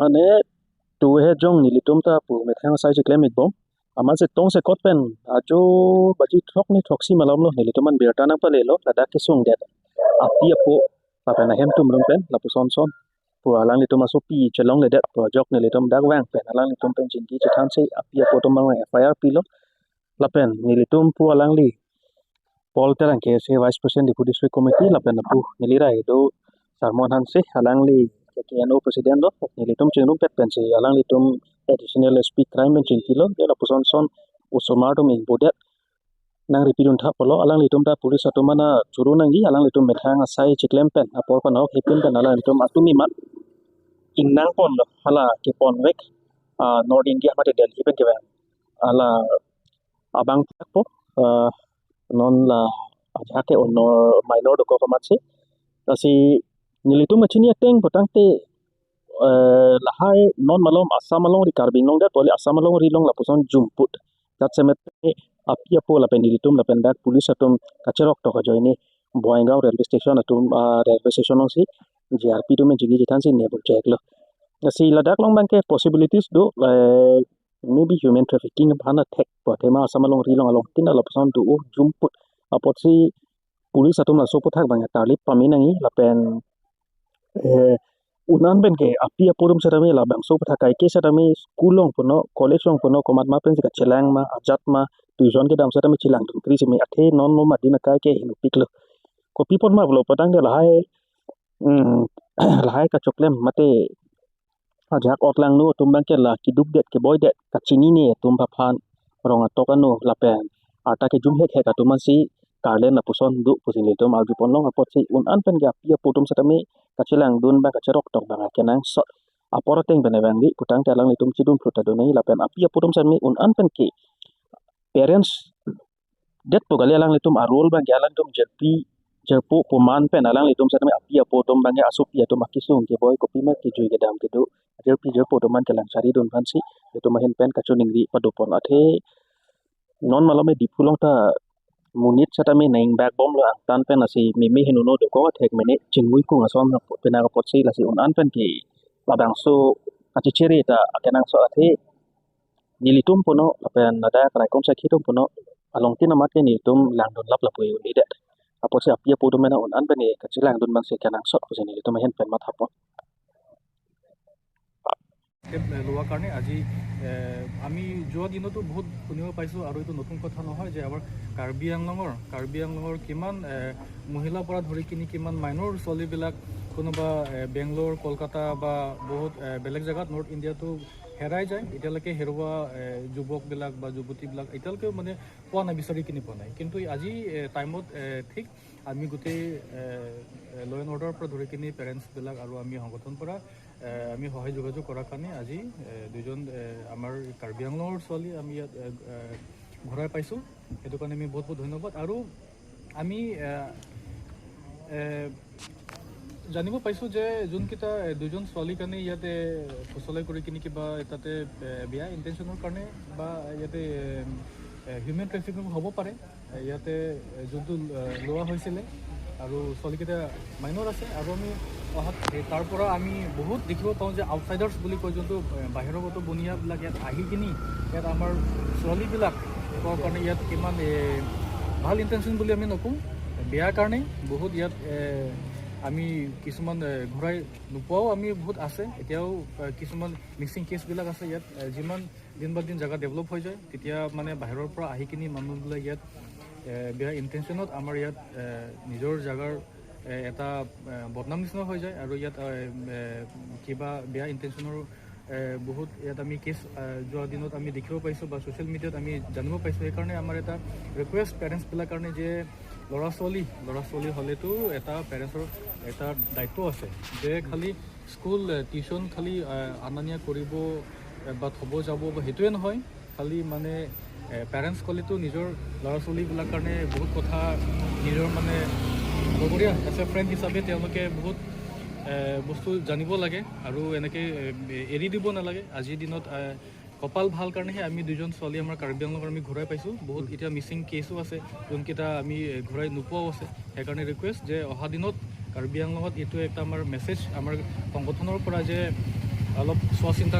Mane tuwe jong nilitum ta pu methang sai chiklem ikbom. Aman se tong se kotpen ajo baji thok ni thok si malam lo nilituman birta nang palelo lada ke sung det. Api apo papen ahem tum rum pen lapu son son. Pu alang litum aso pi chelong le det pu jok nilitum dag wang pen alang litum pen jinggi chitan se api apo tum bang FIR pi lo. Lapen nilitum pu alang li Paul terang ke se vice president di district committee lapen apu nilira itu sarmon han se alang li KNO presiden lo nilitum cengrum pet pen se alang litum additional SP crime pen cingkilo dia lapu son son usomar tum ing bodet nang ripidun thap polo alang litum ta pulis atu mana churu nang gi alang litum methang asai chiklem pen apor pan ok hipin pen alang litum atumi mat innang pon lo hala ke pon wek North India mate Delhi pen ke ala abang po non la ajake on minor do ko kamatse kasi nilitum machini ateng potangte lahai non malom asam malong ri karbing long dat poli asam malong ri long lapuson jumput dat semet api apo la penilitum la pendak pulis atum kacerok to joini boingau railway station atum railway station ong si JRP to men jigi jitan si nebo check lo si ladak long bangke possibilities do maybe human trafficking bhana thek pothema asam malong ri long along tin lapuson du jumput apot si pulis atum la sopo thak bang tarlip paminangi la pen unan ben ke api apurum sarame la bang so patha kai ke sarame school ong puno college ong puno komat ma pen ka chelang ma ajat ma tuition ke dam sarame chilang tu kri sime athe non no ma dina kai ke hinu piklo ko pipon ma blo patang de lahai lahai ka choklem mate ajak otlang nu tumbang ke la kiduk det ke boy det ka chini ne tum pha phan rong atok anu la pen ata ke jum hek hek atuman si karlen la puson du pusin le tom alju pon long apot si un an pen ga api aputum sarame kacilang dun ba kacerok tok bang kenang so apora teng bene bang di putang talang litum cidum fruta donai lapen api aputum sarmi un an pen ke parents det po gali alang litum arol bang alang tum jerpi jerpu puman pen alang litum sarmi api aputum bang asupi atum akisung ke boy kopi ma ke jui ke dam ke du jerpi jerpu tuman kelang sari dun fansi itu mahin pen kacuning di padupon athe non malame di pulong ta munit satami naing back bom lo tan pen asi mimi hinuno do ko thek mene chingui ku asom pena ko potsi lasi un an pen ki labang so achichere ta akenang so athe nilitum puno pen nada krai kom sa khitum puno along tin amat ke nilitum langdon lap lapui uni de apot se apia pu mena un an pen ni kachilang dun man se kenang so pusin nilitum hen pen mat hapo লোৱাৰ কাৰণে আজি আমি যোৱা দিনতো বহুত শুনিব পাইছোঁ আৰু এইটো নতুন কথা নহয় যে আমাৰ কাৰ্বি আংলঙৰ কিমান মহিলাৰ পৰা ধৰি কিনি কিমান মাইনৰ ছোৱালীবিলাক কোনোবা বেংগলোৰ কলকাতা বা বহুত বেলেগ জেগাত নৰ্থ ইণ্ডিয়াতো হেৰাই যায় এতিয়ালৈকে হেৰুৱা যুৱকবিলাক বা যুৱতীবিলাক এতিয়ালৈকে মানে পোৱা নাই বিচাৰি কিনি পোৱা নাই কিন্তু আজি টাইমত ঠিক আমি গোটেই ল' এণ্ড অৰ্ডাৰৰ পৰা ধৰি কিনি পেৰেণ্টছবিলাক আৰু আমি সংগঠনৰ পৰা আমি সহায় যোগাযোগ কৰাৰ কাৰণে আজি দুজন আমাৰ কাৰ্বি আংলঙৰ ছোৱালী আমি ইয়াত ঘূৰাই পাইছোঁ সেইটো কাৰণে আমি বহুত বহুত ধন্যবাদ আৰু আমি জানিব পাইছোঁ যে যোনকেইটা দুজন ছোৱালীৰ কাৰণে ইয়াতে ফচলাই কৰি কিনি কিবা তাতে বেয়া ইণ্টেনশ্যনৰ কাৰণে বা ইয়াতে হিউমেন ট্ৰেফিকিং হ'ব পাৰে ইয়াতে যোনটো লোৱা হৈছিলে আৰু ছোৱালীকেইটা মাইনৰ আছে আৰু আমি অহাত তাৰ পৰা আমি বহুত দেখিব পাওঁ যে আউটচাইডাৰ্ছ বুলি কয় যোনটো বাহিৰগত বনিয়াবিলাক ইয়াত আহি কিনি ইয়াত আমাৰ ছোৱালীবিলাকৰ কাৰণে ইয়াত কিমান ভাল ইণ্টেনশ্যন বুলি আমি নকওঁ বেয়াৰ কাৰণে বহুত ইয়াত আমি কিছুমান ঘূৰাই নোপোৱাও আমি বহুত আছে এতিয়াও কিছুমান মিক্সিং কেছবিলাক আছে ইয়াত যিমান দিন বা দিন জেগা ডেভেলপ হৈ যায় তেতিয়া মানে বাহিৰৰ পৰা আহি কিনি মানুহবিলাক ইয়াত বেয়া ইণ্টেনশ্যনত আমাৰ ইয়াত নিজৰ জেগাৰ এটা বদনাম নিচিনা হৈ যায় আৰু ইয়াত কিবা বেয়া ইণ্টেনশ্যনৰ বহুত ইয়াত আমি কেছ যোৱা দিনত আমি দেখিব পাইছোঁ বা ছ'চিয়েল মিডিয়াত আমি জানিব পাইছোঁ সেইকাৰণে আমাৰ এটা ৰিকুৱেষ্ট পেৰেণ্টছবিলাক কাৰণে যে ল'ৰা ছোৱালী হ'লেতো এটা পেৰেণ্টছৰ এটা দায়িত্ব আছে যে খালি স্কুল টিউশ্যন খালি অনা নিয়া কৰিব বা থ'ব যাব বা সেইটোৱে নহয় খালি মানে পেৰেণ্টছ ক'লেতো নিজৰ ল'ৰা ছোৱালীবিলাকৰ কাৰণে বহুত কথা নিজৰ মানে লগৰীয়া এজ এ ফ্ৰেণ্ড হিচাপে তেওঁলোকে বহুত বস্তু জানিব লাগে আৰু এনেকৈ এৰি দিব নালাগে আজিৰ দিনত কপাল ভাল কাৰণেহে আমি দুজন ছোৱালী আমাৰ কাৰ্বি আংলঙৰ আমি ঘূৰাই পাইছোঁ বহুত এতিয়া মিচিং কেছো আছে যোনকেইটা আমি ঘূৰাই নোপোৱাও আছে সেইকাৰণে ৰিকুৱেষ্ট যে অহা দিনত কাৰ্বি আংলঙত এইটো এটা আমাৰ মেছেজ আমাৰ সংগঠনৰ পৰা যে অলপ চোৱা চিন্তা